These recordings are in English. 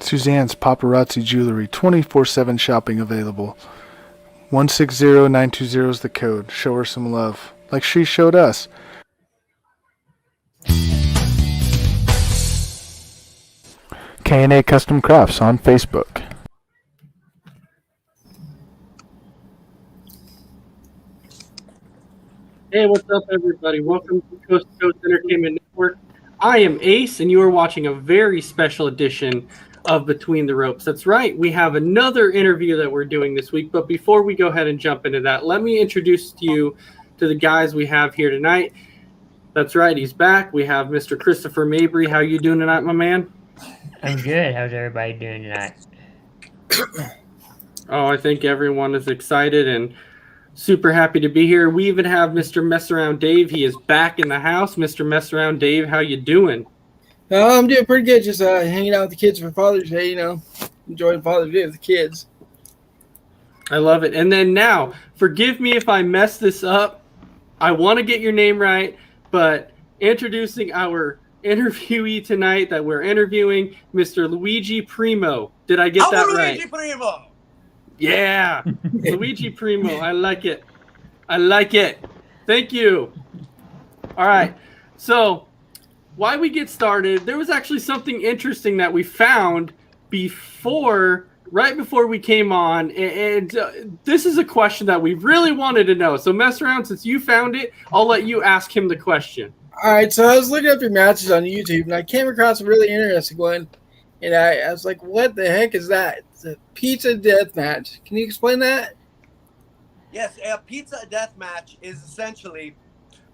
Suzanne's Paparazzi Jewelry, 24/7 shopping available. 160920 is the code. Show her some love, like she showed us. K&A Custom Crafts on Facebook. Hey, what's up, everybody? Welcome to Coast to Coast Entertainment Network. I am Ace, and you are watching a very special edition of Between the Ropes. That's right, we have another interview that we're doing this week. But before we go ahead and jump into that, let me introduce you to the guys we have here tonight. That's right, he's back. We have Mr. Christopher Mabry. How you doing tonight, my man? I'm good. How's everybody doing tonight? Oh, I think everyone is excited and super happy to be here. We even have Mr. Mess Around Dave. He is back in the house. Mr. Mess Around Dave, how you doing? I'm doing pretty good. Just hanging out with the kids for Father's Day, enjoying Father's Day with the kids. I love it. And then now, forgive me if I mess this up. I want to get your name right, but introducing our interviewee tonight that we're interviewing, Mr. Luigi Primo. Did I get that right? Luigi Primo. Yeah, Luigi Primo. I like it. I like it. Thank you. All right. So, why we get started, there was actually something interesting that we found right before we came on, and this is a question that we really wanted to know. So, Mess Around, since you found it, I'll let you ask him the question. All right, so I was looking up your matches on YouTube, and I came across a really interesting one, and I was like, what the heck is that? It's a pizza death match. Can you explain that? Yes, a pizza death match is essentially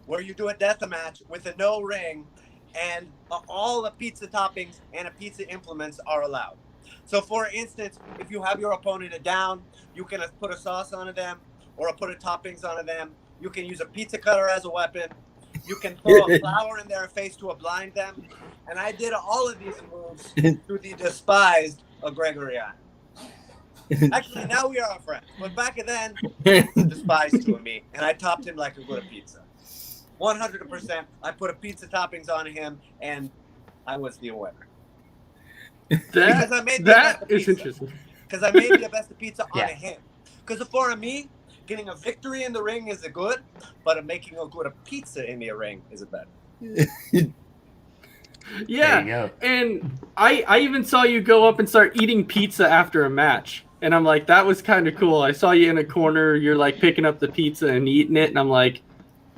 where you do a death match with a no ring, and all the pizza toppings and the pizza implements are allowed. So, for instance, if you have your opponent down, you can put a sauce on them or put a toppings on them. You can use a pizza cutter as a weapon. You can throw a flower in their face to blind them. And I did all of these moves through the despised Gregory Island. Actually, now we are friends. But back then, despised to me. And I topped him like a good pizza. 100%. I put a pizza toppings on him, and I was the winner. That is interesting. Because I made the best pizza on him. Because for me, getting a victory in the ring is a good, but making a good pizza in the ring is a better. Yeah, and I even saw you go up and start eating pizza after a match. And I'm like, that was kind of cool. I saw you in a corner, you're like picking up the pizza and eating it, and I'm like,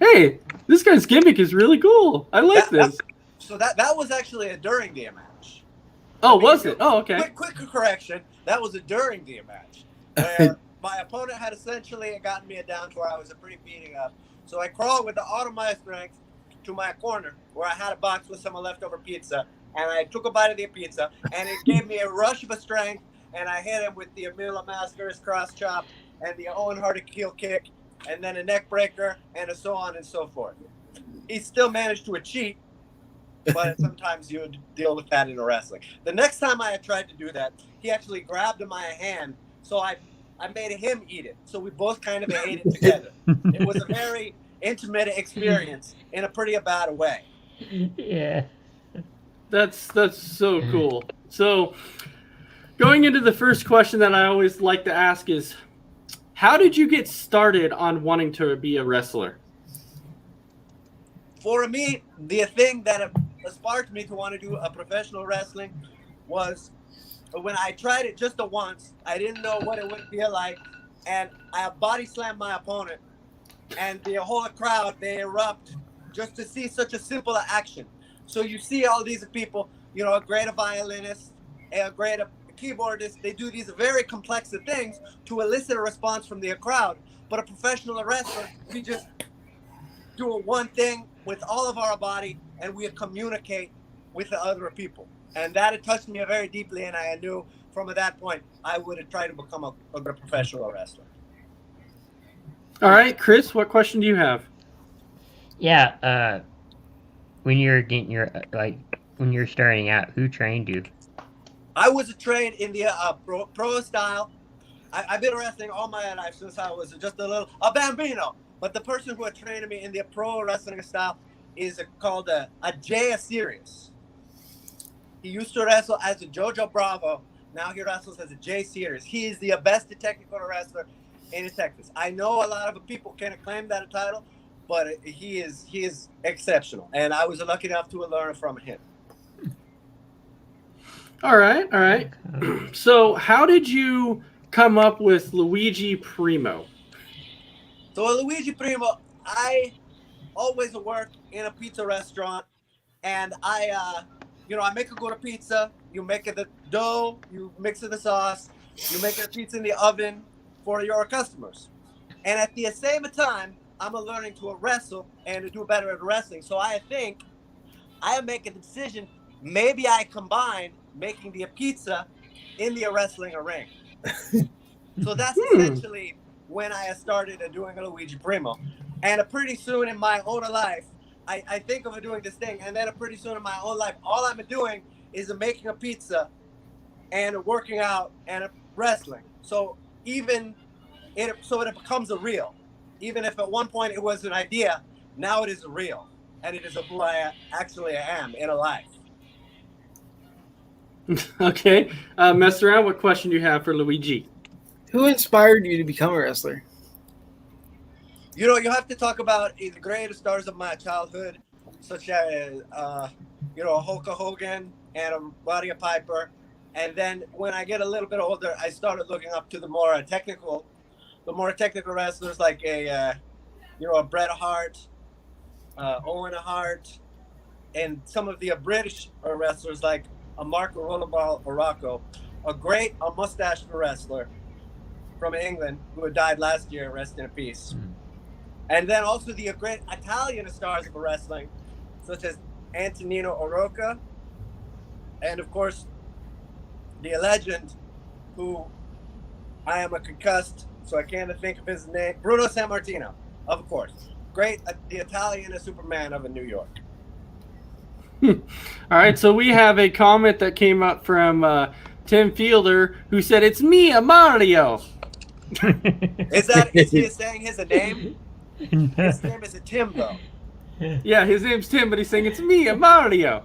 hey, this guy's gimmick is really cool. I like this. So that was actually during the match. Oh, was it? Oh, okay. Quick correction. That was during the match. Where my opponent had essentially gotten me down to where I was pretty beating up. So I crawled with all of my strength to my corner where I had a box with some leftover pizza. And I took a bite of the pizza, and it gave me a rush of strength. And I hit him with the Mila Masker's cross chop and the Owen Hardy heel kick, and then a neck breaker, and so on and so forth. He still managed to cheat, but sometimes you deal with that in wrestling. The next time I tried to do that, he actually grabbed my hand, so I made him eat it. So we both kind of ate it together. It was a very intimate experience in a pretty bad way. Yeah. That's so cool. So, going into the first question that I always like to ask is, how did you get started on wanting to be a wrestler? For me, the thing that sparked me to want to do a professional wrestling was when I tried it just once. I didn't know what it would feel like, and I body slammed my opponent, and the whole crowd, they erupt just to see such a simple action. So you see all these people, a great violinist, a great keyboardist, they do these very complex things to elicit a response from the crowd. But a professional wrestler, we just do one thing with all of our body, and we communicate with the other people. And that touched me very deeply, and I knew from that point I would try to become a professional wrestler. All right, Chris, what question do you have? Yeah. When you're getting your when you're starting out, who trained you? I was trained in the pro style. I've been wrestling all my life since I was just a bambino. But the person who had trained me in the pro wrestling style is called a Jay Series. He used to wrestle as a Jojo Bravo. Now he wrestles as a Jay Series. He is the best technical wrestler in Texas. I know a lot of people can't claim that title, but he is exceptional. And I was lucky enough to learn from him. All right. So how did you come up with Luigi Primo? So Luigi Primo, I always work in a pizza restaurant, and I make a good pizza. You make it the dough, you mix it the sauce, you make the pizza in the oven for your customers. And at the same time, I'm learning to wrestle and to do better at wrestling. So I think I make a decision. Maybe I combine making the pizza in the wrestling ring. So that's essentially when I started doing a Luigi Primo. And pretty soon in my own life, I think of doing this thing. And then pretty soon in my own life, all I'm doing is making a pizza and working out and wrestling. So it becomes a real. Even if at one point it was an idea, now it is real. And it is who I actually am in a life. Okay. Mess around. What question do you have for Luigi? Who inspired you to become a wrestler? You have to talk about the greatest stars of my childhood, such as, Hulk Hogan and Roddy Piper. And then when I get a little bit older, I started looking up to the more technical wrestlers like a Bret Hart, Owen Hart, and some of the British wrestlers like a Marco Rollerball Orocco, a mustached wrestler from England who had died last year, rest in peace. And then also the great Italian stars of wrestling, such as Antonino Oroca, and of course, the legend who I am concussed, so I can't think of his name, Bruno Sammartino, of course. Great, the Italian Superman of New York. All right, so we have a comment that came up from Tim Fielder, who said, "It's me, Mario." Is he saying his name? His name is Tim, though. Yeah, his name's Tim, but he's saying, "It's me, Mario."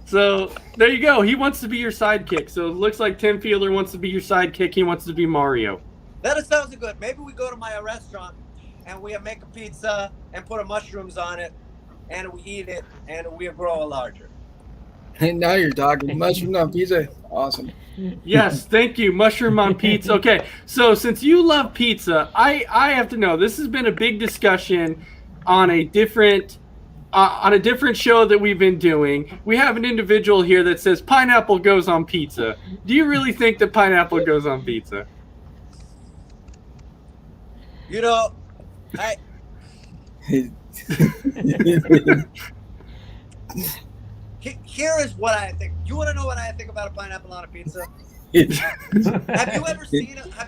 So there you go. He wants to be your sidekick. So it looks like Tim Fielder wants to be your sidekick. He wants to be Mario. That sounds good. Maybe we go to my restaurant and we make a pizza and put mushrooms on it, and we eat it, and we grow larger. And now you're talking mushroom on pizza. Awesome. Yes, thank you. Mushroom on pizza. Okay, so since you love pizza, I have to know, this has been a big discussion on a different show that we've been doing. We have an individual here that says pineapple goes on pizza. Do you really think that pineapple goes on pizza? Here is what I think. You want to know what I think about a pineapple on a pizza? Have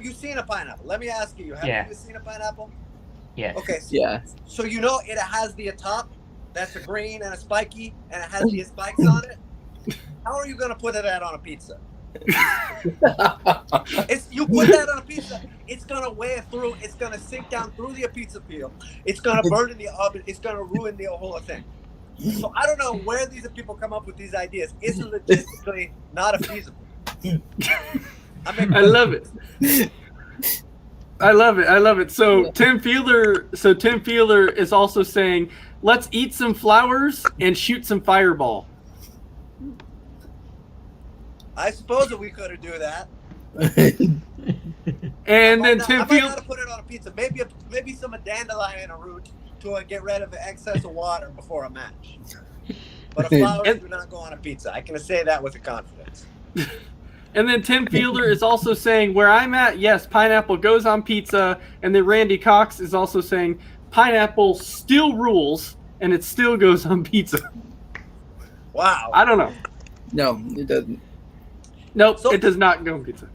you seen a pineapple? Let me ask you. Have you seen a pineapple? Yeah. Okay. So it has the top that's a green and a spiky, and it has the spikes on it. How are you going to put that on a pizza? You put that on a pizza, it's going to wear through, it's going to sink down through the pizza peel, it's going to burn in the oven, it's going to ruin the whole thing. So I don't know where these people come up with these ideas. It's logistically not feasible. I love it. I love it. So Tim Fielder is also saying, let's eat some flowers and shoot some fireball. I suppose that we could do that. And then Tim Fielder, I might not put it on a pizza. Maybe some dandelion root to get rid of the excess of water before a match. But flowers do not go on a pizza. I can say that with confidence. And then Tim Fielder is also saying, where I'm at, yes, pineapple goes on pizza. And then Randy Cox is also saying, pineapple still rules, and it still goes on pizza. Wow. I don't know. No, it doesn't. Nope, it does not go on pizza.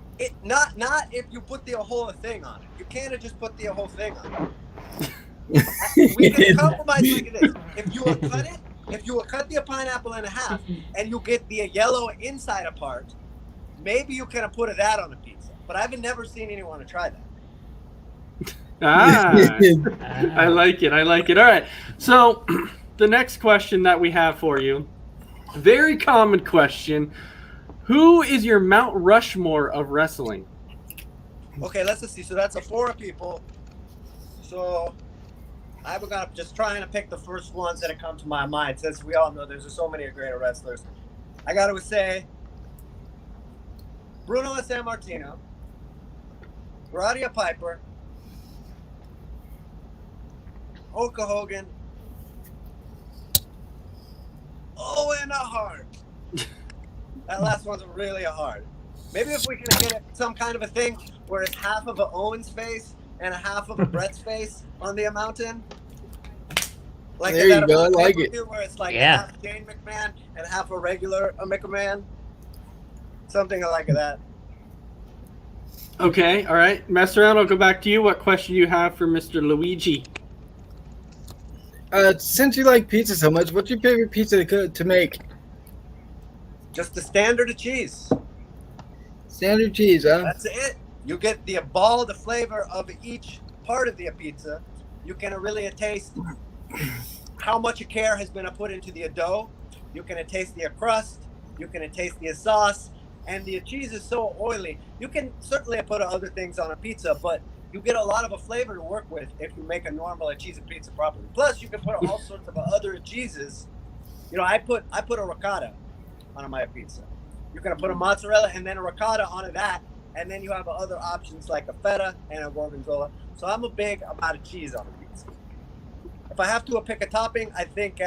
Not if you put the whole thing on it. You can't just put the whole thing on it. We can compromise like this. If you will cut it, if you will cut the pineapple in half and you get the yellow inside part, maybe you can put that on a pizza. But I've never seen anyone try that. I like it. I like it. All right. So the next question that we have for you, very common question. Who is your Mount Rushmore of wrestling? Okay, let's just see. So that's a 4 people. So I've got just trying to pick the first ones that come to my mind, since we all know there's so many great wrestlers. I got to say Bruno and San Martino, Claudia Piper, Hulk Hogan, Owen Hart. That last one's really hard. Maybe if we can get it, some kind of a thing where it's half of an Owen's face and half of a Brett's face on the mountain. Like There you go, I like it. Where it's like Yeah. half Shane McMahon and half a regular McMahon. Something like that. Okay. All right. Mess around. I'll go back to you. What question do you have for Mr. Luigi? Since you like pizza so much, what's your favorite pizza to make? Just the standard of cheese. Standard cheese, huh? That's it. You get the flavor of each part of the pizza. You can really taste how much care has been put into the dough. You can taste the crust. You can taste the sauce. And the cheese is so oily. You can certainly put other things on a pizza, but you get a lot of a flavor to work with if you make a normal cheese and pizza properly. Plus, you can put all sorts of other cheeses. You know, I put a ricotta on my pizza. You can put a mozzarella and then a ricotta onto that, and then you have other options like a feta and a gorgonzola. So I'm a big amount of cheese on a pizza. If I have to pick a topping, I think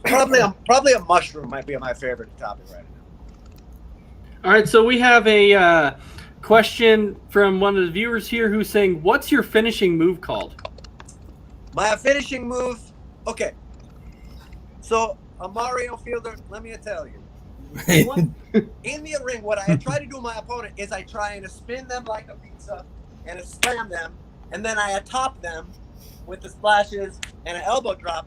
probably a mushroom might be my favorite topping right now. All right. So we have a question from one of the viewers here who's saying, "What's your finishing move called?" My finishing move, okay. So a Mario Fielder, let me tell you. In the ring, what I try to do with my opponent is I try and spin them like a pizza and slam them, and then I top them with the splashes and an elbow drop.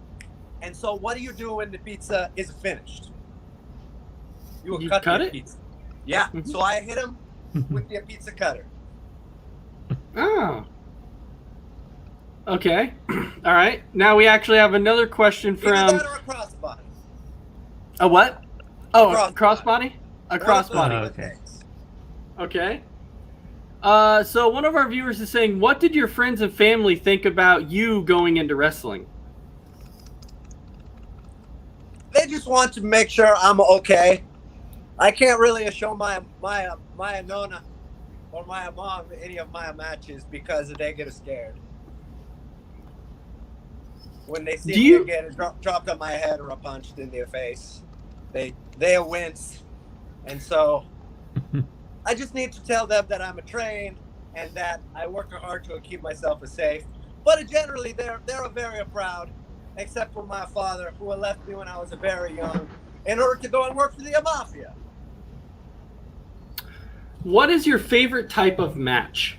And so what do you do when the pizza is finished? You will cut cut the it? pizza. Yeah, so I hit him with the pizza cutter. Oh. Okay. All right. Now we actually have another question Either from that or a crossbody. a what? Oh, Crossbody. a crossbody? A crossbody. Oh, okay. Okay. So one of our viewers is saying, what did your friends and family think about you going into wrestling? They just want to make sure I'm okay. I can't really show my nonna or my mom any of my matches because they get scared when they see me get dropped on my head or punched in their face. They wince, and so I just need to tell them that I'm trained and that I work hard to keep myself safe. But generally, they're very proud, except for my father, who left me when I was very young in order to go and work for the mafia. What is your favorite type of match?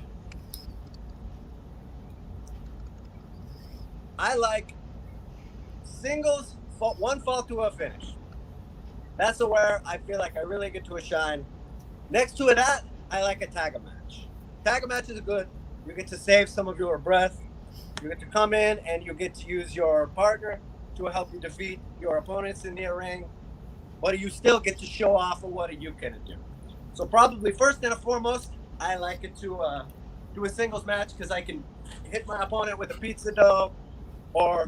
I like singles, one fall to a finish. That's where I feel like I really get to shine. Next to that, I like a tag match. Tag matches are good. You get to save some of your breath. You get to come in and you get to use your partner to help you defeat your opponents in the ring. But you still get to show off of what you can do. So probably first and foremost, I like it to do a singles match because I can hit my opponent with a pizza dough, or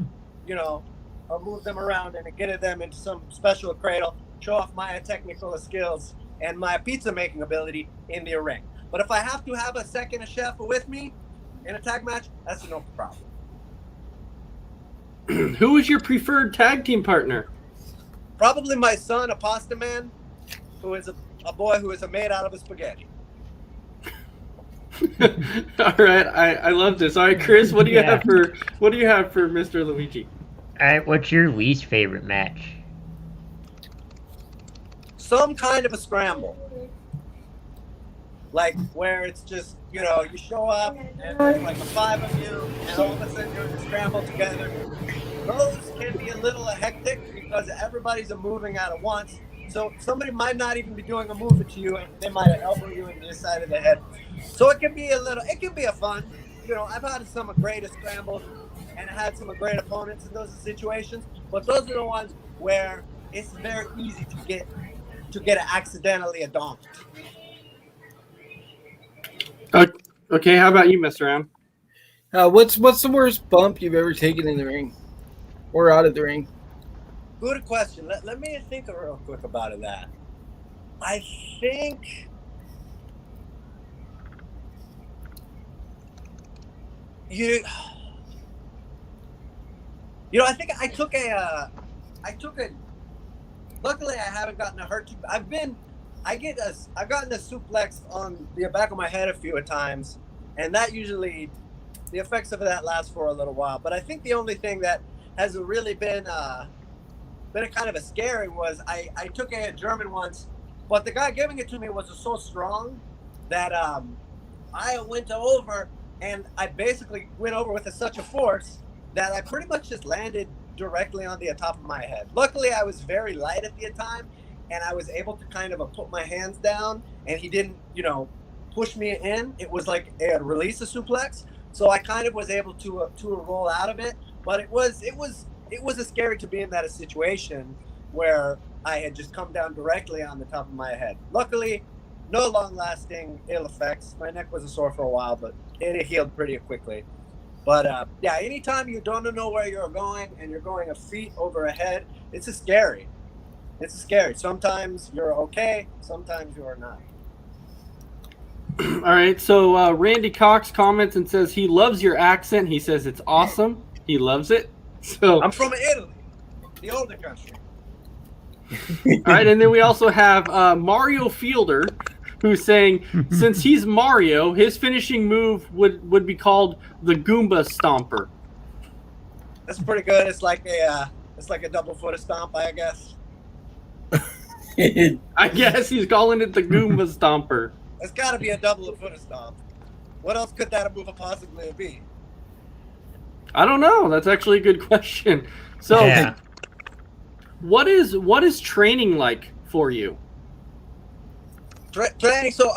I'll move them around and get them into some special cradle, show off my technical skills and my pizza making ability in the ring. But if I have to have a second chef with me in a tag match, that's no problem. Who is your preferred tag team partner? Probably my son, a pasta man, who is a boy who is made out of spaghetti. All right, I love this. All right, Chris, what do you have for Mr. Luigi? All right, what's your least favorite match? Some kind of a scramble. like where it's just, you know, you show up and there's like the 5 of you and all of a sudden you're in a scramble together. Those can be a little hectic because everybody's moving out at once. So somebody might not even be doing a move to you and they might have elbowed you in the side of the head. So it can be a fun, you know, I've had some of greatest scrambles and had some great opponents in those situations, but those are the ones where it's very easy to get accidentally donked. Okay, how about you, Mr. M? What's the worst bump you've ever taken in the ring or out of the ring? Good question. Let me think real quick about that. I think I think I took a luckily I haven't gotten a hurt. I've gotten a suplex on the back of my head a few times, and that usually the effects of that last for a little while. But I think the only thing that has really been a kind of a scary was I took a German once, but the guy giving it to me was so strong that I went over and I basically went over with such a force that I pretty much just landed directly on the top of my head. Luckily, I was very light at the time, and I was able to kind of put my hands down, and he didn't, push me in. It was like a release a suplex, so I kind of was able to roll out of it. But it was a scary to be in that situation where I had just come down directly on the top of my head. Luckily, no long-lasting ill effects. My neck was sore for a while, but it healed pretty quickly. But yeah, anytime you don't know where you're going and you're going a feet over a head, it's scary. It's scary. Sometimes you're okay, sometimes you're not. All right, so Randy Cox comments and says he loves your accent. He says it's awesome. He loves it. So I'm from Italy, the older country. All right, and then we also have Mario Fielder, who's saying since he's Mario, his finishing move would be called the Goomba Stomper. That's pretty good. It's like a double foot stomp, I guess. I guess he's calling it the Goomba Stomper. It's got to be a double foot stomp. What else could that move possibly be? I don't know. That's actually a good question. So, Yeah. what is training like for you? Training. So,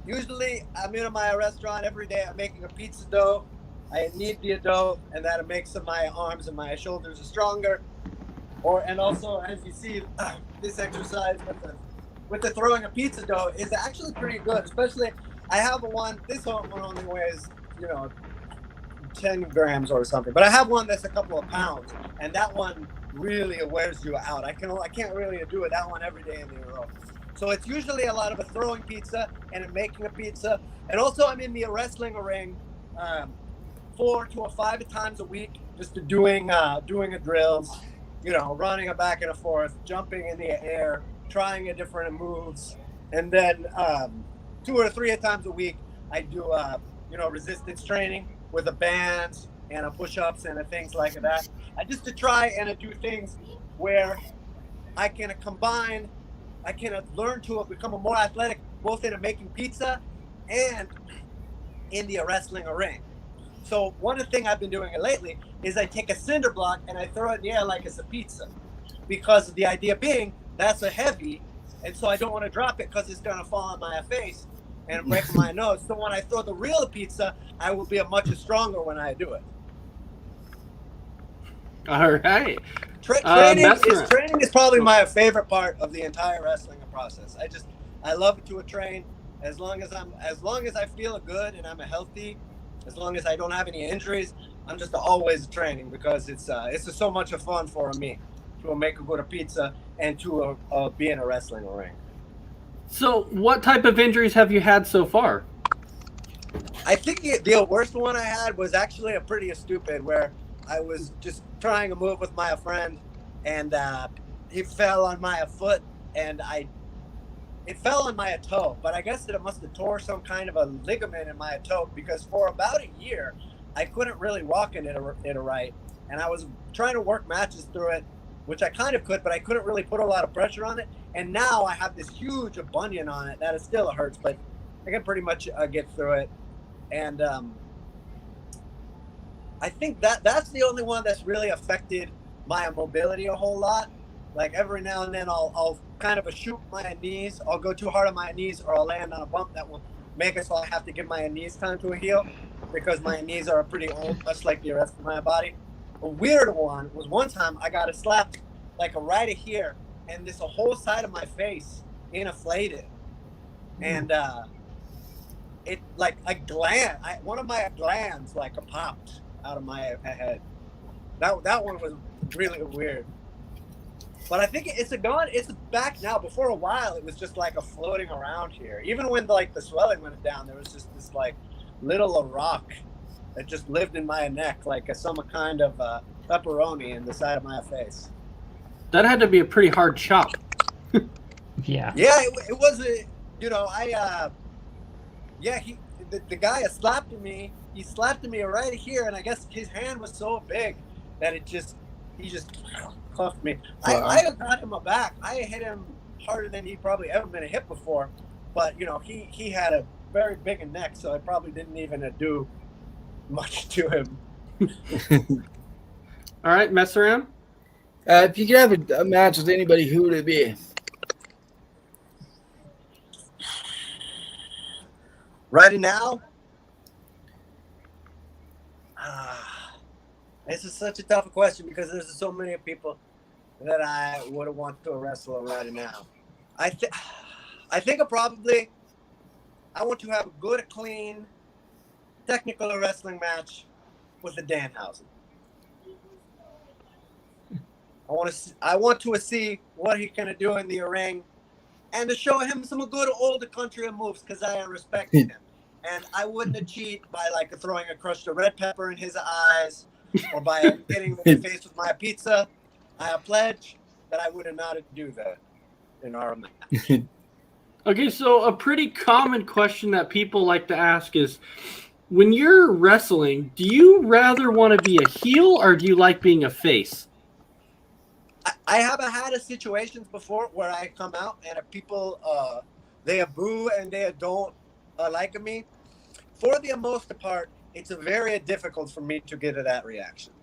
usually I'm in my restaurant every day. I'm making a pizza dough. I knead the dough, and that makes my arms and my shoulders stronger. And also, as you see, this exercise with the throwing a pizza dough is actually pretty good. Especially, I have one. This one only weighs 10 grams or something, but I have one that's a couple of pounds, and that one really wears you out. I can't really do it that one every day in a row. So it's usually a lot of throwing pizza and making a pizza, and also I'm in the wrestling ring 4 to 5 times a week, just doing drills, running back and forth, jumping in the air, trying different moves, and then 2 or 3 times a week I do resistance training with the bands and push-ups and things like that. I just to try and do things where I can combine. I can learn to become more athletic, both in making pizza and in the wrestling ring. So one of the things I've been doing lately is I take a cinder block and I throw it in the air like it's a pizza, because the idea being that's a heavy, and so I don't want to drop it because it's going to fall on my face and break my nose. So when I throw the real pizza, I will be much stronger when I do it. All right. Training is probably my favorite part of the entire wrestling process. I love to train as long as I feel good and I'm healthy, as long as I don't have any injuries. I'm just always training because it's just so much fun for me to make a good pizza and to be in a wrestling ring. So what type of injuries have you had so far? I think the worst one I had was actually a pretty stupid, where I was just trying to move with my friend, and he fell on my foot, and it fell on my toe, but I guess it must have tore some kind of a ligament in my toe, because for about a year I couldn't really walk in it right, and I was trying to work matches through it, which I kind of could, but I couldn't really put a lot of pressure on it. And now I have this huge bunion on it that it still hurts, but pretty much get through it. And I think that's the only one that's really affected my mobility a whole lot. Like every now and then I'll kind of shoot my knees. I'll go too hard on my knees, or I'll land on a bump that will make it so I have to give my knees time to heal, because my knees are pretty old, much like the rest of my body. A weird one was one time I got a slap like right here, and this whole side of my face inflated, and it like a gland, one of my glands like popped out of my head. That one was really weird. But I think it's gone. It's back now. Before a while, it was just like a floating around here. Even when like the swelling went down, there was just this like little rock that just lived in my neck, like some kind of pepperoni in the side of my face. That had to be a pretty hard chop. Yeah. Yeah, it was a, the guy slapped me. He slapped me right here, and I guess his hand was so big that he just cuffed me. I got him back. I hit him harder than he'd probably ever been hit before, but he had a very big neck, so I probably didn't even do much to him. All right, mess around. If you could have a match with anybody, who would it be? Right now, this is such a tough question because there's so many people that I would want to wrestle right now. I think I want to have a good, clean, technical wrestling match with the Danhausen. I want to see what he can do in the ring, and to show him some good old country moves, because I respect him. And I wouldn't cheat by like throwing a crushed red pepper in his eyes, or by hitting him in the face with my pizza. I pledge that I would not do that in our match. Okay, so a pretty common question that people like to ask is, when you're wrestling, do you rather want to be a heel or do you like being a face? I have had situations before where I come out and people they boo and they don't like me. For the most part, it's very difficult for me to get to that reaction,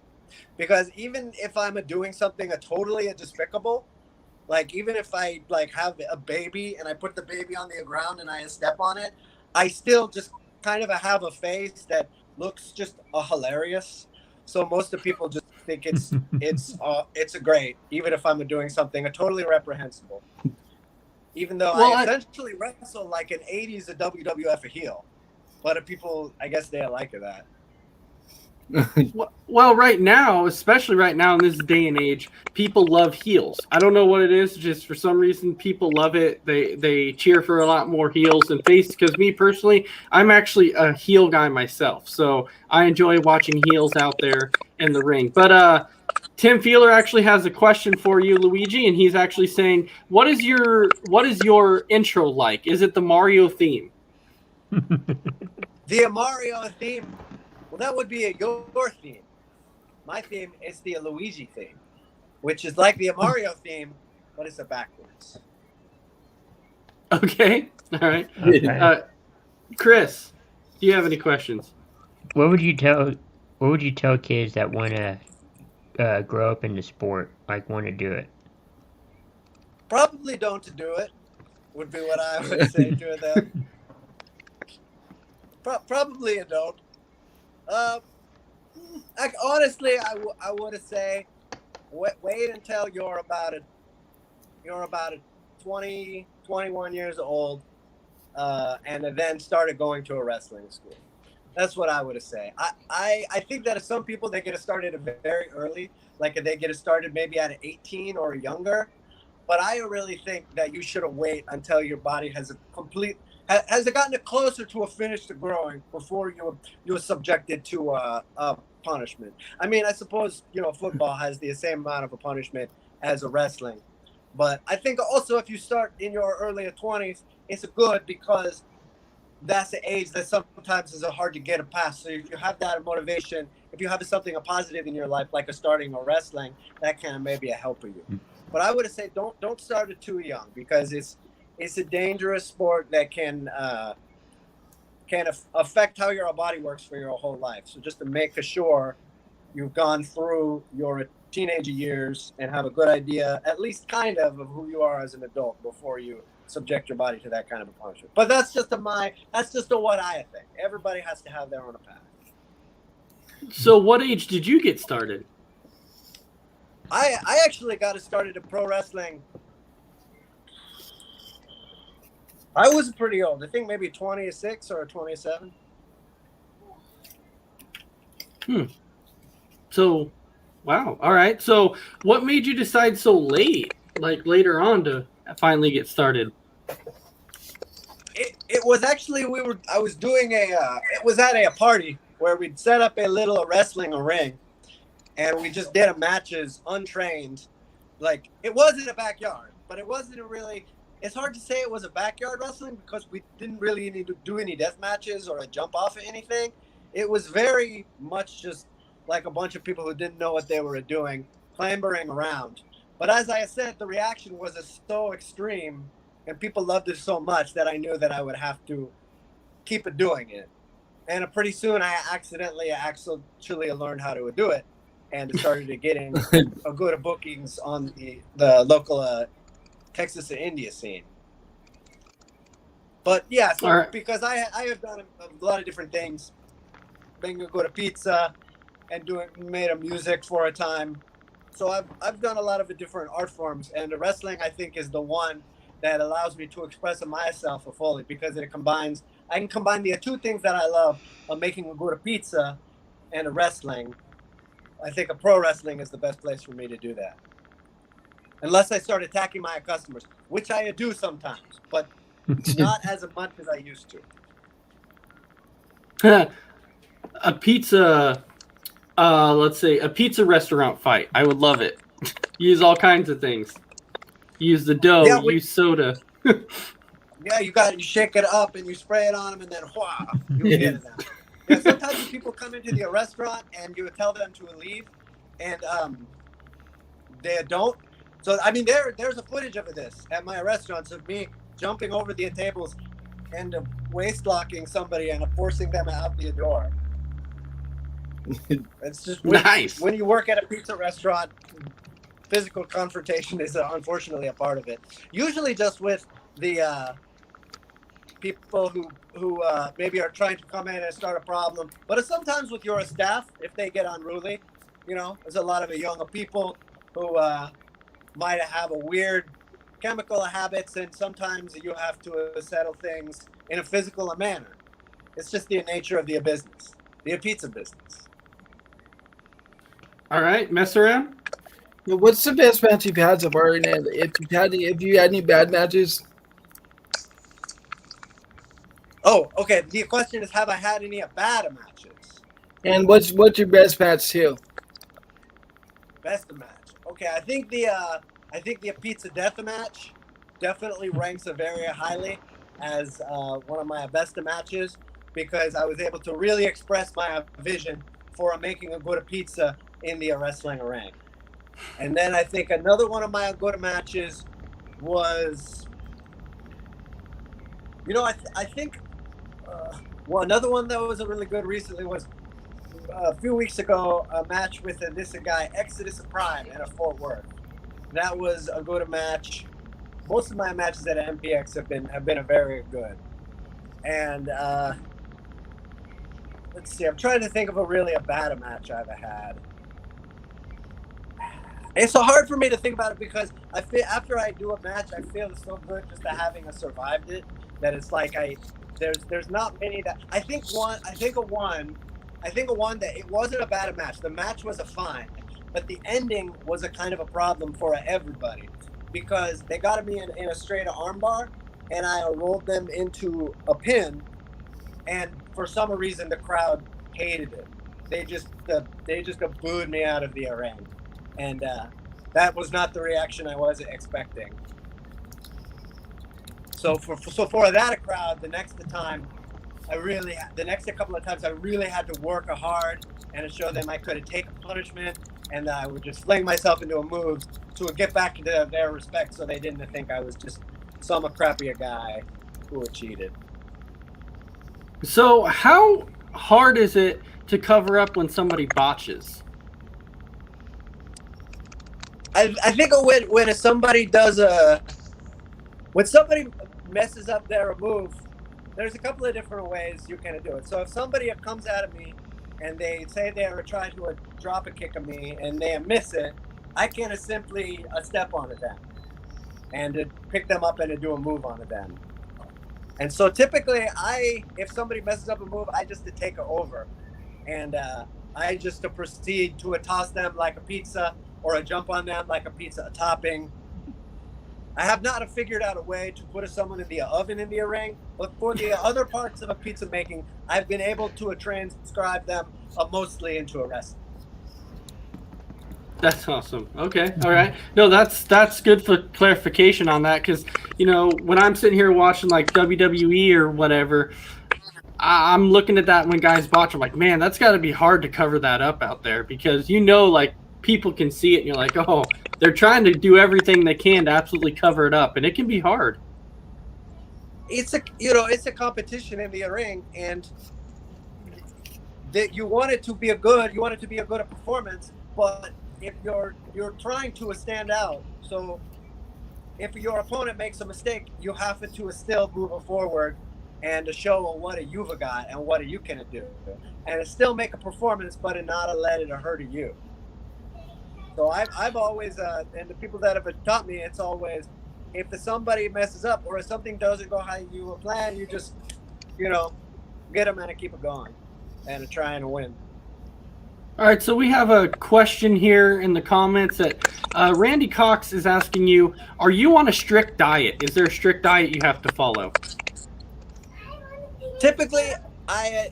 because even if I'm doing something totally despicable, like even if I like have a baby and I put the baby on the ground and I step on it, I still just kind of have a face that looks just hilarious. So most of the people just think it's a great, even if I'm doing something totally reprehensible. Even though I essentially wrestle like an 80s WWF heel, but people, I guess they like that. Well, right now, especially right now in this day and age, people love heels. I don't know what it is. Just for some reason, people love it. They cheer for a lot more heels than face. Because me personally, I'm actually a heel guy myself, so I enjoy watching heels out there in the ring. But Tim Feeler actually has a question for you, Luigi, and he's actually saying, "What is your intro like? Is it the Mario theme?" The Mario theme. Well, that would be your theme. My theme is the Luigi theme, which is like the Mario theme, but it's backwards. Okay. All right. Okay. Chris, do you have any questions? What would you tell kids that want to grow up in the sport, like want to do it? Probably don't do it, would be what I would say to them. Probably don't. Honestly, I would say wait until you're about 20, 21 years old, and then started going to a wrestling school. That's what I would say. I think that some people, they get started very early, like they get started maybe at 18 or younger. But I really think that you should wait until your body has gotten closer to a finished growing before you're subjected to a punishment. I mean, I suppose football has the same amount of a punishment as a wrestling, but I think also if you start in your early 20s, it's good, because that's the age that sometimes is hard to get past. So if you have that motivation, if you have something positive in your life, like starting a wrestling, that can maybe help you. But I would say don't start it too young, because it's a dangerous sport that can can affect how your body works for your whole life. So just to make sure you've gone through your teenage years and have a good idea, at least kind of who you are as an adult before you subject your body to that kind of a punishment. But that's just what I think. Everybody has to have their own path. So, what age did you get started? I actually got started in pro wrestling. I was pretty old. I think maybe 26 or 27. So, wow. All right. So, what made you decide so late, like later on, to finally get started? It was actually I was doing it was at a party where we'd set up a little wrestling ring, and we just did matches untrained. Like, it was in a backyard, but it wasn't really. It's hard to say it was a backyard wrestling because we didn't really need to do any death matches or a jump off or anything. It was very much just like a bunch of people who didn't know what they were doing, clambering around. But as I said, the reaction was so extreme and people loved it so much that I knew that I would have to keep doing it. And pretty soon I actually learned how to do it and started getting a good bookings on the local Texas and India scene. But yeah, so All right. because I have done a lot of different things, being a good pizza and made a music for a time. So I've done a lot of the different art forms, and the wrestling I think is the one that allows me to express myself fully because I can combine the two things that I love of making a good pizza and a wrestling. I think a pro wrestling is the best place for me to do that. Unless I start attacking my customers, which I do sometimes, but not as much as I used to. A pizza, let's say a pizza restaurant fight. I would love it. Use all kinds of things. Use the dough. Yeah, use soda. Yeah, you shake it up and you spray it on them, and then you get it out. Yeah, sometimes people come into the restaurant and you tell them to leave, and they don't. So I mean, there's a footage of this at my restaurants of me jumping over the tables and waist locking somebody and forcing them out the door. It's just Nice. When you work at a pizza restaurant, physical confrontation is unfortunately a part of it. Usually just with the people who maybe are trying to come in and start a problem, but it's sometimes with your staff if they get unruly. There's a lot of young people who might have a weird chemical habits, and sometimes you have to settle things in a physical manner. It's just the nature of the business, the pizza business. All right, mess around. What's the best match you've had so far? And if you had any bad matches? Oh, okay. The question is, have I had any bad matches? And what's your best match too? Best match. Okay, I think the pizza death match definitely ranks very highly as one of my best matches because I was able to really express my vision for making a good pizza in the wrestling ring. And then I think another one of my good matches was, I think another one that was a really good recently was a few weeks ago, a match with this guy, Exodus Prime, in Fort Worth. That was a good match. Most of my matches at MPX have been very good. And let's see, I'm trying to think of a bad match I've had. It's so hard for me to think about it because I feel after I do a match, I feel so good just to having survived it that it's like there's not many that I think one that it wasn't a bad match. The match was fine, but the ending was a kind of a problem for everybody because they got me in a straight armbar and I rolled them into a pin, and for some reason the crowd hated it. They just booed me out of the ring. And that was not the reaction I was expecting. So for that crowd, the next couple of times I really had to work hard and to show them I could take a punishment, and I would just fling myself into a move to get back to their respect, so they didn't think I was just some crappy guy who had cheated. So, how hard is it to cover up when somebody botches? I think when somebody when somebody messes up their move, there's a couple of different ways you can do it. So if somebody comes at me and they say they are trying to drop a kick at me and they miss it, I can simply step on it then and pick them up and do a move on it then. And so typically, if somebody messes up a move, I just take it over, and I just proceed to toss them like a pizza or a jump on them like a pizza topping. I have not figured out a way to put someone in the oven in the ring, but for the other parts of a pizza making, I've been able to transcribe them mostly into a wrestling. That's awesome. Okay, all right. No, that's good for clarification on that, because when I'm sitting here watching like WWE or whatever, I'm looking at that when guys botch. I'm like, man, that's got to be hard to cover that up out there, because like people can see it and you're like, oh, they're trying to do everything they can to absolutely cover it up, and it can be hard. It's a competition in the ring, and that you want it to be a good performance, but if you're trying to stand out, so if your opponent makes a mistake, you have to still move forward and to show what you've got and what you can do, and still make a performance, but not let it hurt you. So I've always, and the people that have taught me, it's always, if somebody messes up or if something doesn't go how you plan, you just, get them and keep it going and try and win. All right, so we have a question here in the comments that Randy Cox is asking you, are you on a strict diet? Is there a strict diet you have to follow? Typically, I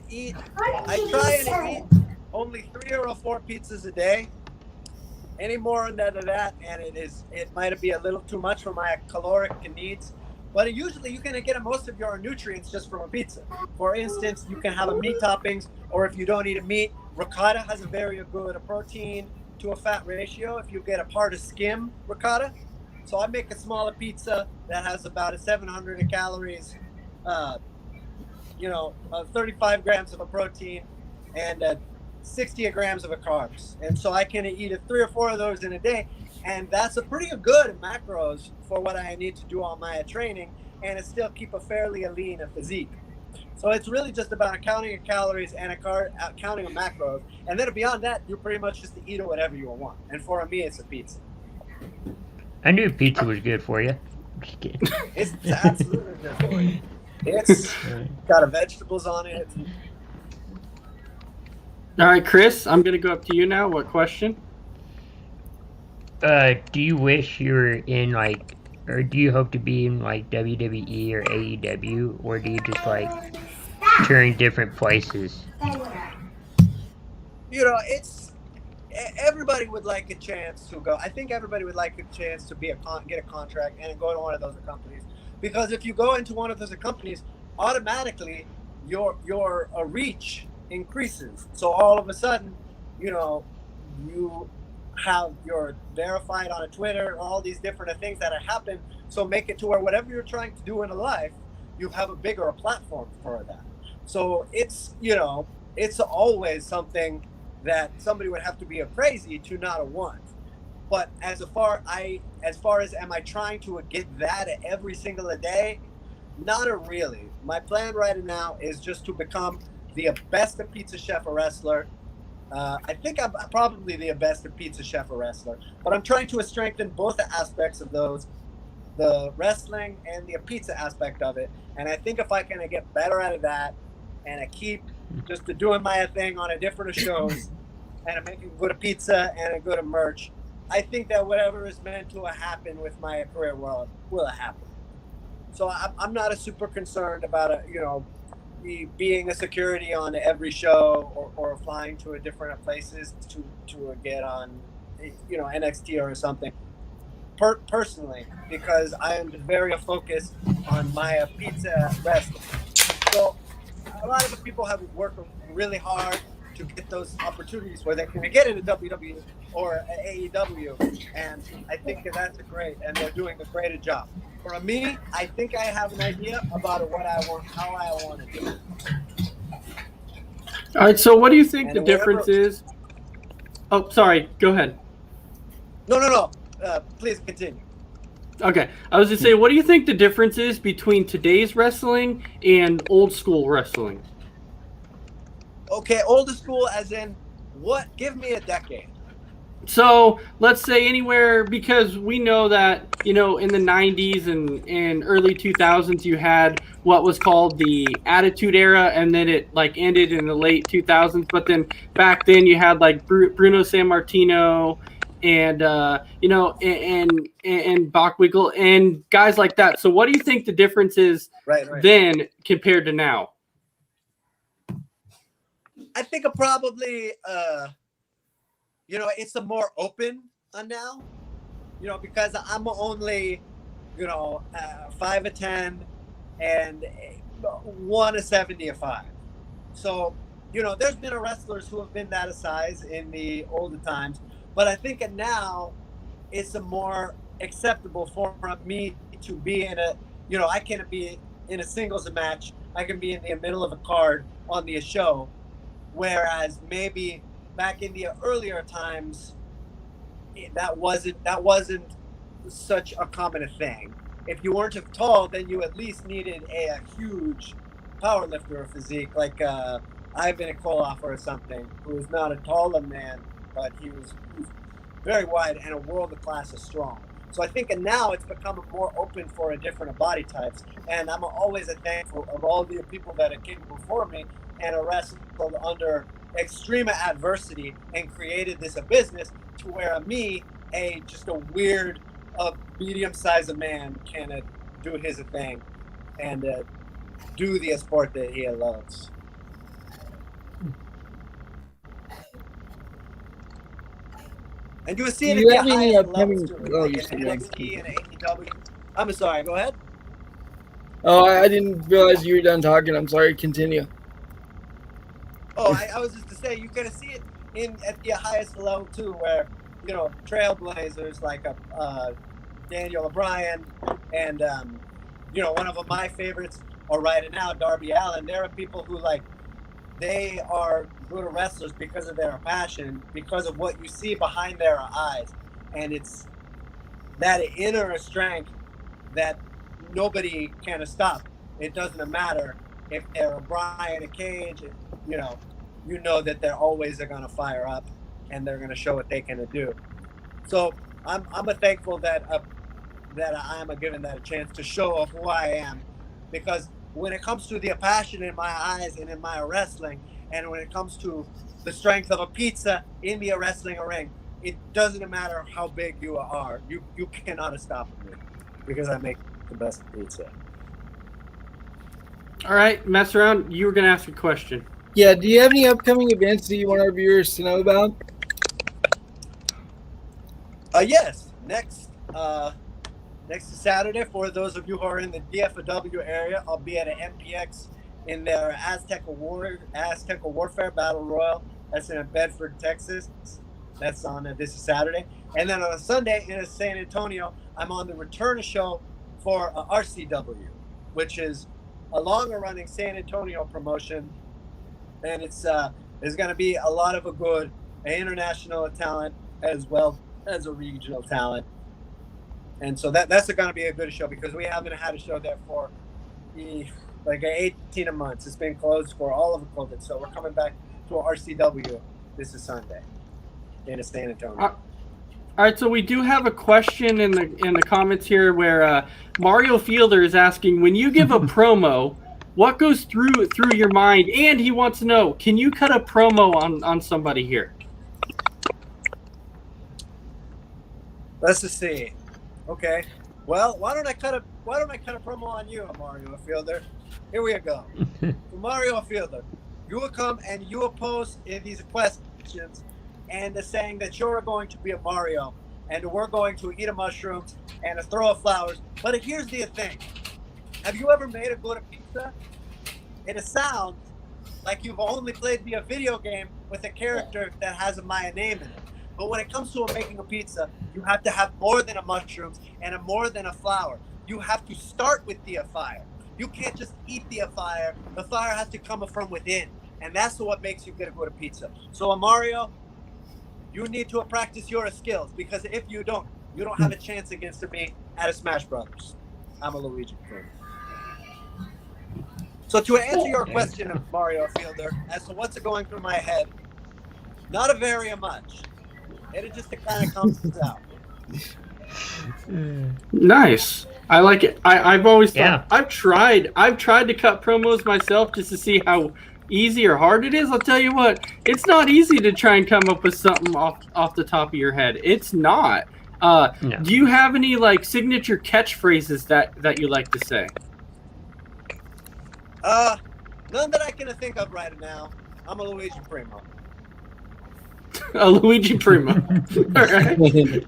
try and eat only 3 or 4 pizzas a day. Any more than that, and it might be a little too much for my caloric needs. But usually you can get most of your nutrients just from a pizza. For instance, you can have a meat toppings, or if you don't eat a meat, ricotta has a very good protein to a fat ratio if you get a part of skim ricotta. So I make a smaller pizza that has about 700 calories, 35 grams of a protein, and 60 grams of a carbs. And so I can eat 3 or 4 of those in a day. And that's a pretty good macros for what I need to do on my training, and it still keep a fairly lean physique. So it's really just about counting your calories and counting your macros. And then beyond that, you pretty much just eat whatever you want. And for me, it's a pizza. I knew pizza was good for you. Just kidding. It's absolutely good for you. It's got vegetables on it. All right, Chris, I'm going to go up to you now. What question? Do you wish you were in or do you hope to be in WWE or AEW, or do you just touring different places? It's everybody would like a chance to go. I think everybody would like a chance to get a contract and go to one of those companies, because if you go into one of those companies, automatically your reach increases. So all of a sudden, you have your verified on a Twitter, all these different things that happen. So make it to where whatever you're trying to do in life, you have a bigger platform for that. So it's always something that somebody would have to be crazy to not want. But as far as am I trying to get that every single day? Not really. My plan right now is just to become the best pizza chef or wrestler. I think I'm probably the best pizza chef or wrestler, but I'm trying to strengthen both aspects of those, the wrestling and the pizza aspect of it. And I think if I can get better at that, and I keep just doing my thing on different shows, and I'm making good pizza and a good merch, I think that whatever is meant to happen with my career will happen. So I'm not super concerned about being a security on every show or flying to different places to get on NXT or something. Personally, because I am very focused on my pizza wrestling. So a lot of the people have worked really hard to get those opportunities where they can get into WWE or AEW, and I think that's great, and they're doing a great job. For me, I think I have an idea about what I want, how I want to do it. All right. So what do you think And the difference whatever- is? Oh, sorry. Go ahead. No. Please continue. Okay. I was just saying, what do you think the difference is between today's wrestling and old school wrestling? Okay, old school as in what? Give me a decade. So let's say anywhere, because we know that, in the 90s and early 2000s, you had what was called the Attitude Era, and then it ended in the late 2000s. But then back then you had like Bruno Sammartino and, and Bockwinkel and guys like that. So what do you think the difference is Right. then compared to now? I think probably, it's a more open now, because I'm only, 5'10" and 175. So, there's been wrestlers who have been that size in the older times, but I think now it's a more acceptable for me to be in a, I can be in a singles match. I can be in the middle of a card on the show. Whereas maybe back in the earlier times, that wasn't such a common thing. If you weren't tall, then you at least needed a huge powerlifter physique, like Ivan Koloff or something, who was not a taller man, but he was very wide and a world class of strong. So I think now it's become more open for a different body types, and I'm always thankful of all the people that came before me and wrestled under extreme adversity and created this a business to where just a weird, medium-sized man can do his thing and do the sport that he loves. And you will see it Do at you have the any highest upcoming- levels too, oh, like you in said you had NXT and AEW. I'm sorry, go ahead. Oh, I didn't realize you were done talking. I'm sorry. Continue. Oh, I was just to say, you're going to see it at the highest level too, where, trailblazers like Daniel O'Brien and, one of my favorites are right now, Darby Allin. There are people who they are good wrestlers because of their passion, because of what you see behind their eyes. And it's that inner strength that nobody can stop. It doesn't matter if they're Brian and Cage, you know that they're always going to fire up and they're going to show what they can do. So I'm thankful that I'm given that a chance to show off who I am, because when it comes to the passion in my eyes and in my wrestling, and when it comes to the strength of a pizza in the wrestling ring, it doesn't matter how big you are. You cannot stop me because I make the best pizza. All right, mess around. You were going to ask a question. Yeah. Do you have any upcoming events that you want our viewers to know about? Yes. Next Saturday, for those of you who are in the DFW area, I'll be at an MPX in their Aztec Warfare Battle Royal. That's in Bedford, Texas. That's on this Saturday. And then on a Sunday in San Antonio, I'm on the return show for RCW, which is a longer-running San Antonio promotion. And there's going to be a lot of a good international talent as well as a regional talent. And so that's going to be a good show, because we haven't had a show there for 18 months. It's been closed for all of COVID. So we're coming back to RCW this is Sunday in San Antonio. All right, so we do have a question in the comments here where Mario Fielder is asking, when you give a promo, what goes through your mind? And he wants to know, can you cut a promo on somebody here? Let's just see. Okay. Well, why don't I cut a promo on you, Mario Fielder? Here we go. So Mario Fielder, you will come and you will pose these questions and saying that you're going to be a Mario and we're going to eat a mushrooms and throw a flowers. But here's the thing. Have you ever made a good pizza? It sounds like you've only played a video game with a character that has my name in it. But when it comes to making a pizza, you have to have more than a mushrooms and more than a flour. you have to start with the fire. You can't just eat the fire. The fire has to come from within, and that's what makes you good at pizza. So, Mario, you need to practice your skills, because if you don't have a chance against me at a Smash Brothers. I'm a Luigi fan. So to answer your question, Mario Fielder, as to what's going through my head, not a very much. It just kind of comes out. Nice. I like it. I've always thought Yeah. I've tried to cut promos myself just to see how easy or hard it is. I'll tell you what, it's not easy to try and come up with something off the top of your head. It's not. No. Do you have any like signature catchphrases that you like to say? None that I can think of right now. I'm a Luigi Primo. Luigi Primo. All right.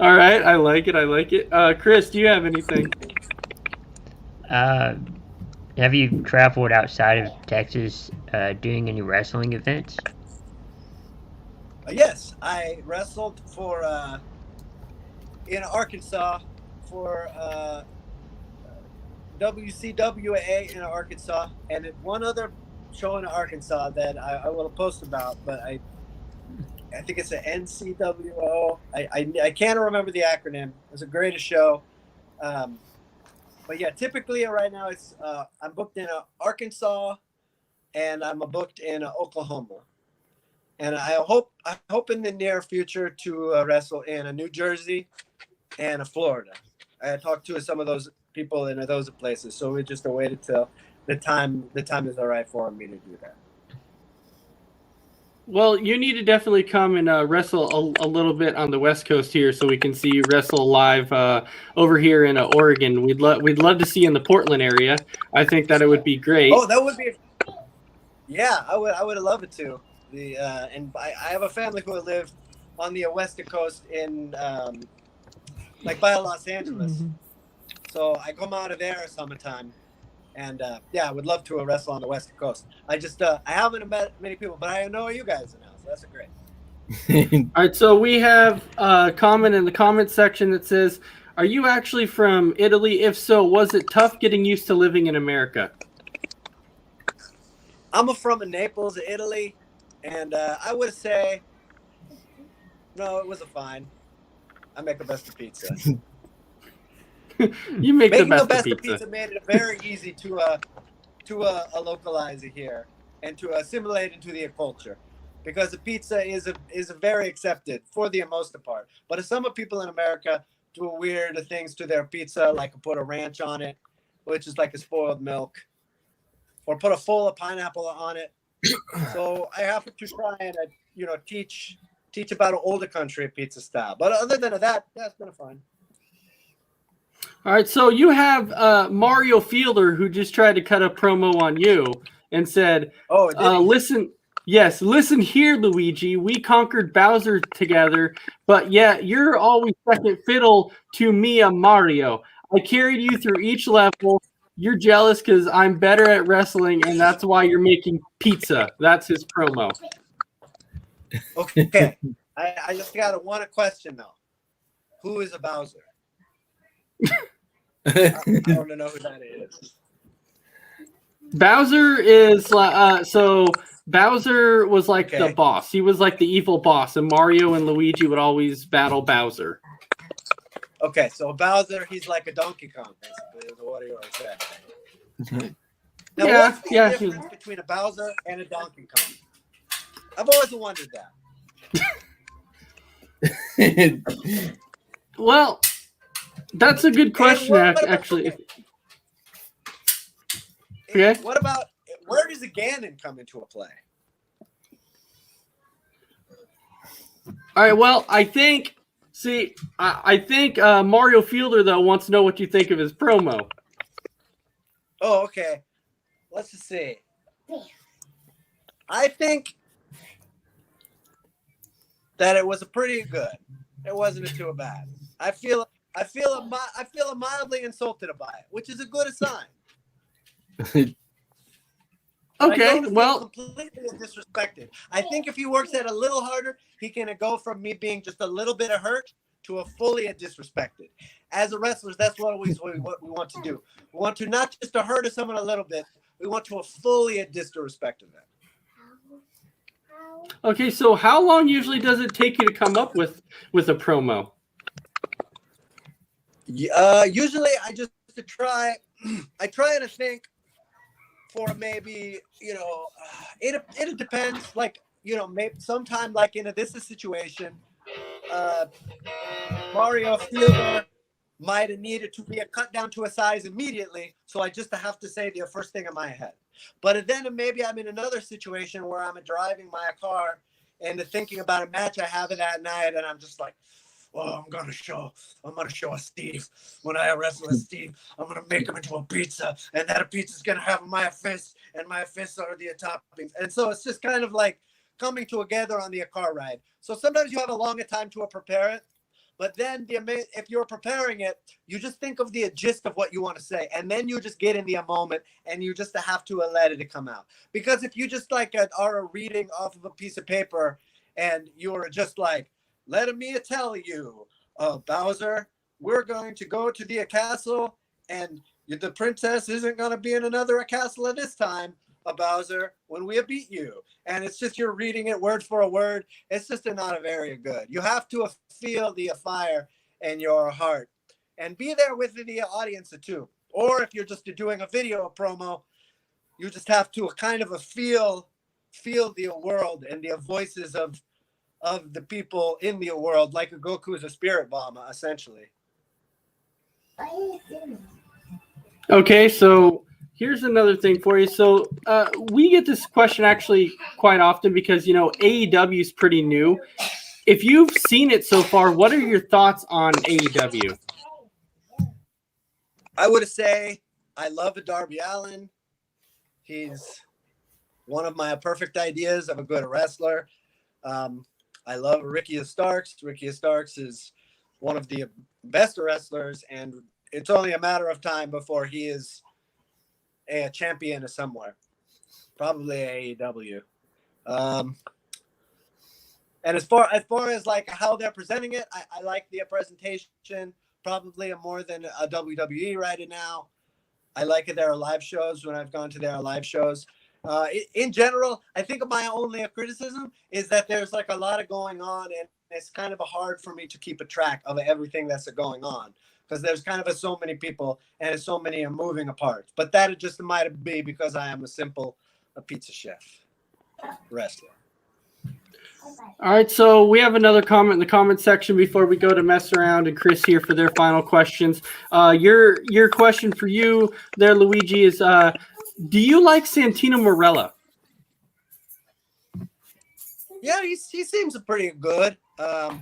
All right. I like it. Chris, do you have anything? Have you traveled outside of Texas doing any wrestling events? Yes, I wrestled for in Arkansas for WCWA in Arkansas, and one other show in Arkansas that I will post about, but I think it's an NCWO. I can't remember the acronym. It was a great show. But yeah, typically right now it's I'm booked in Arkansas, and I'm booked in Oklahoma, and I hope in the near future to wrestle in New Jersey and Florida. I talked to some of those people in those places, so we just waited till the time is all right for me to do that. Well, you need to definitely come and wrestle a little bit on the West Coast here, so we can see you wrestle live over here in Oregon. We'd love to see you in the Portland area. I think that it would be great. Oh, that would be. Yeah, I would love it to. And I have a family who live on the West Coast in like by Los Angeles, so I come out of there summertime. And yeah, I would love to wrestle on the West Coast. I haven't met many people, but I know you guys now, so that's great. All right, so we have a comment in the comment section that says, "Are you actually from Italy? If so, was it tough getting used to living in America?" I'm from Naples, Italy, and I would say, no, it was fine. I make the best of pizza. You make Making the best of pizza. made it very easy to localize it here and to assimilate into the culture, because the pizza is very accepted for the most part. But some people in America do weird things to their pizza, like put a ranch on it, which is like a spoiled milk, or put a full of pineapple on it. So I have to try and teach about an older country pizza style. But other than that, that's been fun. All right, so you have Mario Fielder, who just tried to cut a promo on you and said, "Oh, listen here, Luigi. We conquered Bowser together, but yet you're always second fiddle to me, Mario. I carried you through each level. You're jealous because I'm better at wrestling, and that's why you're making pizza." That's his promo. Okay, I just got one question though. Who is a Bowser? I don't know who that is. Bowser is so Bowser was like the boss. He was like the evil boss, and Mario and Luigi would always battle Bowser. Okay, so Bowser, he's like a Donkey Kong, basically, is what he always said. Now, what's the difference between a Bowser and a Donkey Kong? I've always wondered that. Well, that's a good question, actually. Okay. What about, where does Ganon come into a play? All right. Well, I think Mario Fielder though wants to know what you think of his promo. Oh, okay. Let's just see. I think that it was pretty good. It wasn't too bad. I feel mildly insulted by it, which is a good sign. Okay, well, completely disrespected. I think if he works at a little harder, he can go from me being just a little bit hurt to a fully disrespected. As a wrestlers, that's what we want to do. We want to not just to hurt someone a little bit. We want to fully disrespect them. Okay, so how long usually does it take you to come up with a promo? Usually I just try to think for maybe, it depends. Like, maybe sometime like in this situation, Mario Fielder might have needed to be cut down to a size immediately. So I just have to say the first thing in my head. But then maybe I'm in another situation where I'm driving my car and thinking about a match I have that night, and I'm just like, oh, I'm gonna show a Steve. When I wrestle a Steve, I'm gonna make him into a pizza, and that pizza's gonna have my fists, and my fists are the toppings. And so it's just kind of like coming together on the car ride. So sometimes you have a longer time to prepare it, but then if you're preparing it, you just think of the gist of what you want to say, and then you just get in the moment, and you just have to let it come out. Because if you just like are reading off of a piece of paper, and you're just like, let me tell you, Bowser, we're going to go to the castle, and the princess isn't going to be in another castle at this time, Bowser, when we beat you. And it's just you're reading it word for a word. It's just not very good. You have to feel the fire in your heart and be there with the audience too. Or if you're just doing a video promo, you just have to kind of feel the world and the voices of the people in the world, like a Goku is a spirit bomb, essentially. Okay, so here's another thing for you. So we get this question actually quite often because, AEW is pretty new. If you've seen it so far, what are your thoughts on AEW? I would say I love Darby Allin. He's one of my perfect ideas of a good wrestler. I love Ricky Starks. Ricky Starks is one of the best wrestlers, and it's only a matter of time before he is a champion somewhere, probably AEW. And as far as like how they're presenting it, I like the presentation probably more than a WWE right now. I like their live shows when I've gone to their live shows. In general, I think my only criticism is that there's like a lot of going on, and it's kind of hard for me to keep a track of everything that's going on because there's kind of so many people and so many moving parts. But that just might be because I am a pizza chef wrestler. All right, so we have another comment in the comment section before we go to Mess Around and Chris here for their final questions. Your question for you there, Luigi, is do you like Santino Marella? Yeah, he seems pretty good. I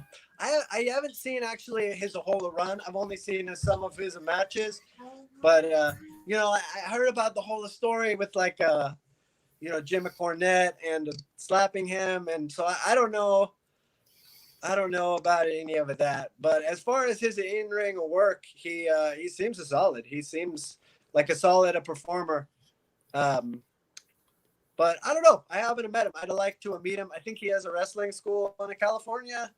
haven't seen actually his whole run. I've only seen some of his matches, but I heard about the whole story with like Jim Cornette and slapping him, and so I don't know. I don't know about any of that. But as far as his in-ring work, he seems solid. He seems like a solid performer. But I don't know. I haven't met him. I'd like to meet him. I think he has a wrestling school in California,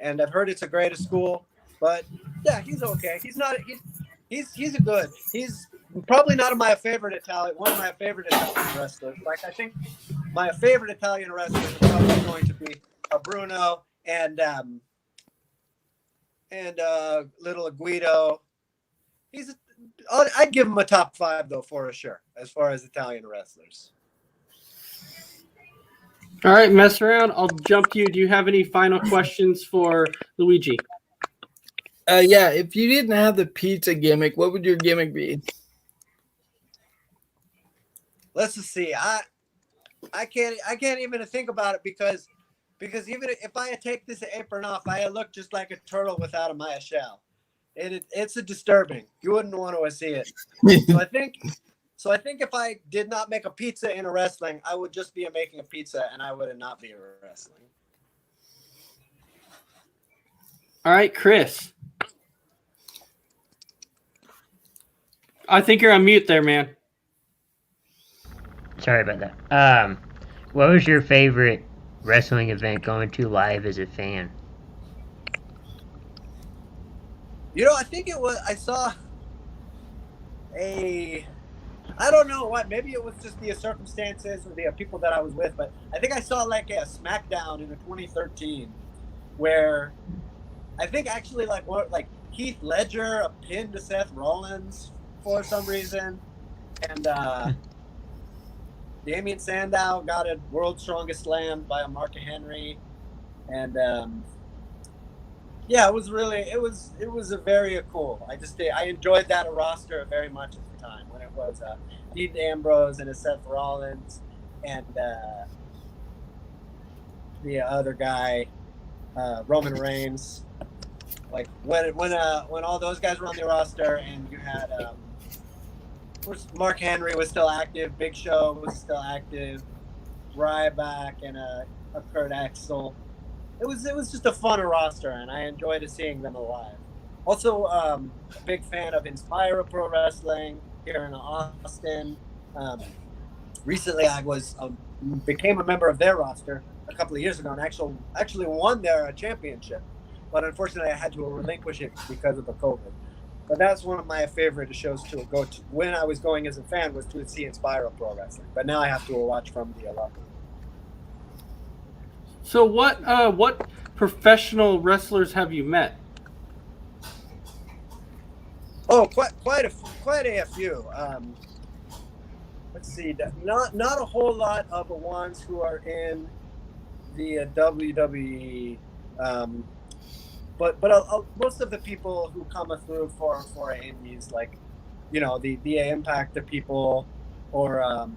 and I've heard it's a great school. But yeah, he's okay. He's not. He's a good. He's probably not my favorite Italian. One of my favorite Italian wrestlers. Like I think my favorite Italian wrestler is probably going to be Bruno and little Guido. I'd give him a top 5 though for sure as far as Italian wrestlers. All right, Mess Around. I'll jump to you. Do you have any final questions for Luigi? Yeah, if you didn't have the pizza gimmick, what would your gimmick be? Let's just see. I can't even think about it because even if I take this apron off, I look just like a turtle without my shell. It's disturbing. You wouldn't want to see it. So I think if I did not make a pizza in a wrestling, I would just be making a pizza, and I would not be wrestling. All right, Chris. I think you're on mute there, man. Sorry about that. What was your favorite wrestling event going to live as a fan? I think it was. I saw I don't know what. Maybe it was just the circumstances or the people that I was with, but I think I saw like a SmackDown in 2013 where I think actually like Heath Ledger pinned to Seth Rollins for some reason, and Damien Sandow got a World's Strongest Slam by a Mark Henry, and yeah, it was a very cool. I enjoyed that roster very much at the time when it was Dean Ambrose and Seth Rollins and the other guy Roman Reigns. Like when all those guys were on the roster and you had Mark Henry was still active, Big Show was still active, Ryback and a Kurt Axel. It was just a fun roster, and I enjoyed seeing them alive. Also, a big fan of Inspira Pro Wrestling here in Austin. Recently, I became a member of their roster a couple of years ago, and actually won their championship. But unfortunately, I had to relinquish it because of the COVID. But that's one of my favorite shows to go to when I was going as a fan was to see Inspira Pro Wrestling. But now I have to watch from the locker. So what professional wrestlers have you met? Oh, quite a few. Let's see, not a whole lot of the ones who are in the WWE, but most of the people who come through for indies, like the Impact people, or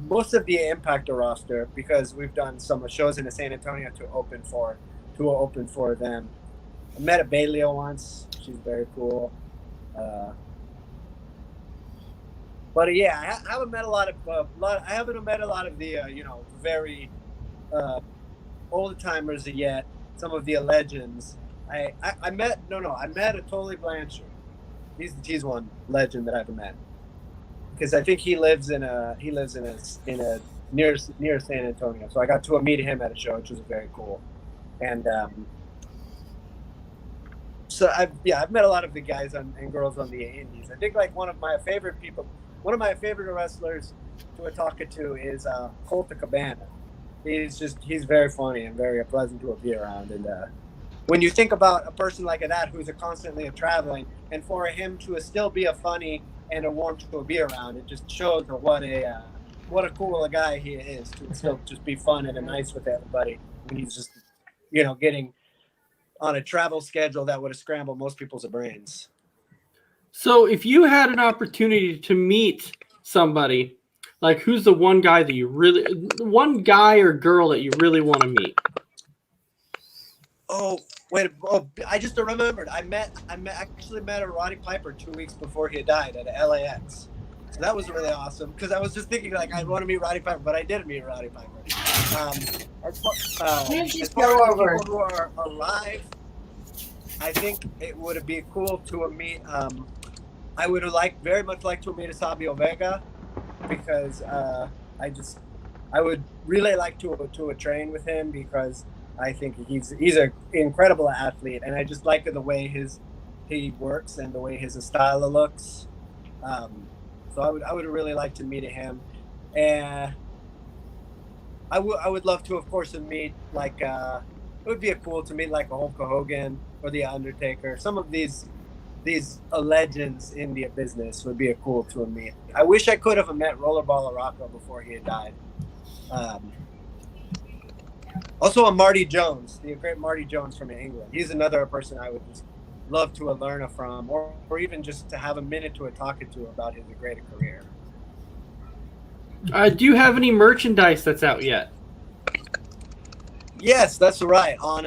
most of the Impact roster, because we've done some shows in San Antonio to open for them. I met a Bailey once. She's very cool. But yeah, I haven't met a lot of the very old timers yet. Some of the legends. I met a Tully Blanchard. He's one legend that I've met. Because I think he lives in a near San Antonio, so I got to meet him at a show, which was very cool. And so I've met a lot of the guys and girls on the indies. I think like one of my favorite wrestlers to talk to is Colt Cabana. He's very funny and very pleasant to be around. And when you think about a person like that who's constantly traveling, and for him to still be a funny and a warm to be around, it just shows what a cool guy he is to still just be fun and nice with everybody when he's just getting on a travel schedule that would have scrambled most people's brains. So if you had an opportunity to meet somebody, like who's the one guy or girl that you really want to meet? Oh, wait. Oh, I just remembered. I actually met a Roddy Piper 2 weeks before he died at LAX. So that was really awesome because I was just thinking like I want to meet Roddy Piper, but I did meet Roddy Piper. As far as people who are alive, I think it would be cool to meet. I would very much like to meet Sabio Vega because I would really like to train with him because I think he's an incredible athlete, and I just like the way he works and the way his style looks. So I would really like to meet him, and I would love to, of course, meet like it would be cool to meet like a Hulk Hogan or the Undertaker. Some of these legends in the business would be cool to meet. I wish I could have met Rollerball Rocco before he had died. Also, Marty Jones, the great Marty Jones from England. He's another person I would just love to learn from, or even just to have a minute to talk to about his great career. Do you have any merchandise that's out yet? Yes, that's right. On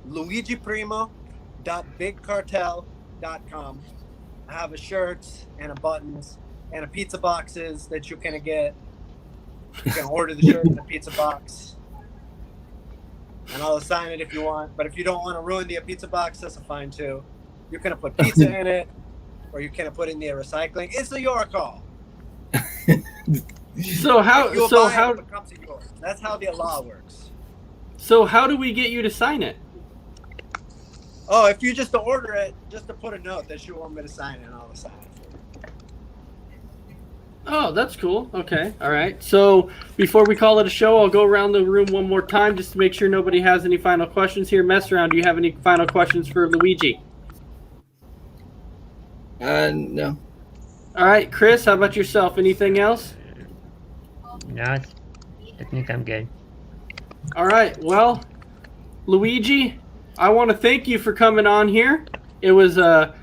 luigiprimo.bigcartel.com, I have a shirt and a buttons and a pizza boxes that you can get. You can order the shirt in the pizza box, and I'll assign it if you want. But if you don't want to ruin the pizza box, that's fine too. You can put pizza in it, or you can put in the recycling. It's your call. So how? It becomes yours. That's how the law works. So how do we get you to sign it? Oh, if you just order it, just to put a note that you want me to sign it, and I'll sign it. Oh, that's cool. Okay. All right. So before we call it a show, I'll go around the room one more time just to make sure nobody has any final questions here. Mess around. Do you have any final questions for Luigi? No. All right, Chris, how about yourself? Anything else? No, I think I'm good. All right. Well, Luigi, I want to thank you for coming on here. It was a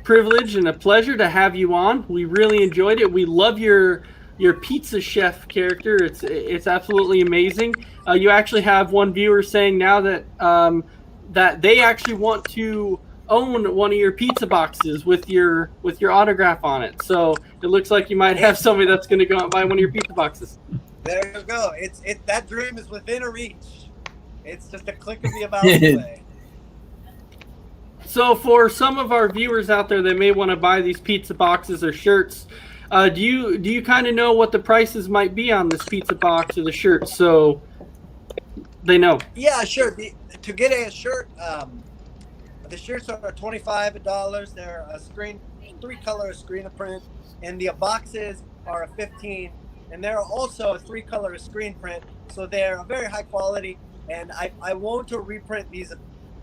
privilege and a pleasure to have you on. We really enjoyed it. We love your pizza chef character. It's absolutely amazing. You actually have one viewer saying now that that they actually want to own one of your pizza boxes with your autograph on it. So it looks like you might have somebody that's going to go out and buy one of your pizza boxes. There you go. That dream is within a reach. It's just a click of the about away. So for some of our viewers out there that may want to buy these pizza boxes or shirts, do you kind of know what the prices might be on this pizza box or the shirt, so they know? Yeah, sure. To get a shirt, the shirts are $25. They're a three-color screen print, and the boxes are a $15. And they're also a three-color screen print, so they're very high quality. And I want to reprint these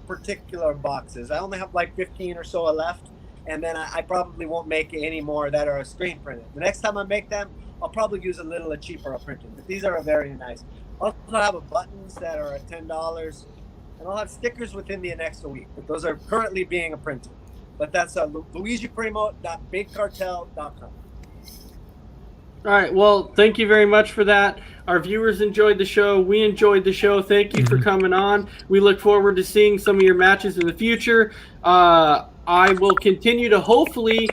particular boxes. I only have like 15 or so left, and then I probably won't make any more that are screen printed. The next time I make them, I'll probably use a little cheaper printing. But these are very nice. I'll also have buttons that are at $10, and I'll have stickers within the next week. But those are currently being printed. But that's LuigiPrimo.BigCartel.com. All right. Well, thank you very much for that. Our viewers enjoyed the show. We enjoyed the show. Thank you for coming on. We look forward to seeing some of your matches in the future. I will continue to hopefully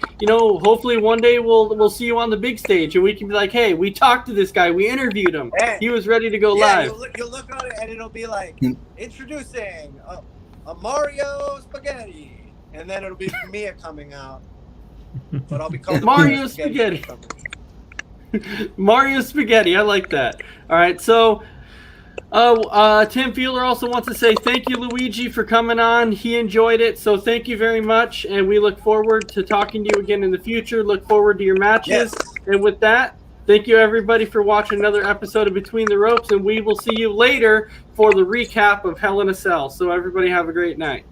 one day we'll see you on the big stage and we can be like, hey, we talked to this guy. We interviewed him. Hey. He was ready to go Yeah, live. you'll look on it and it'll be like, introducing a Mario Spaghetti. And then it'll be Mia coming out. But I'll be called Mario Spaghetti. Mario Spaghetti. I like that. All right. So Tim Fielder also wants to say thank you, Luigi, for coming on. He enjoyed it. So thank you very much. And we look forward to talking to you again in the future. Look forward to your matches. Yes. And with that, thank you, everybody, for watching another episode of Between the Ropes. And we will see you later for the recap of Hell in a Cell. So everybody have a great night.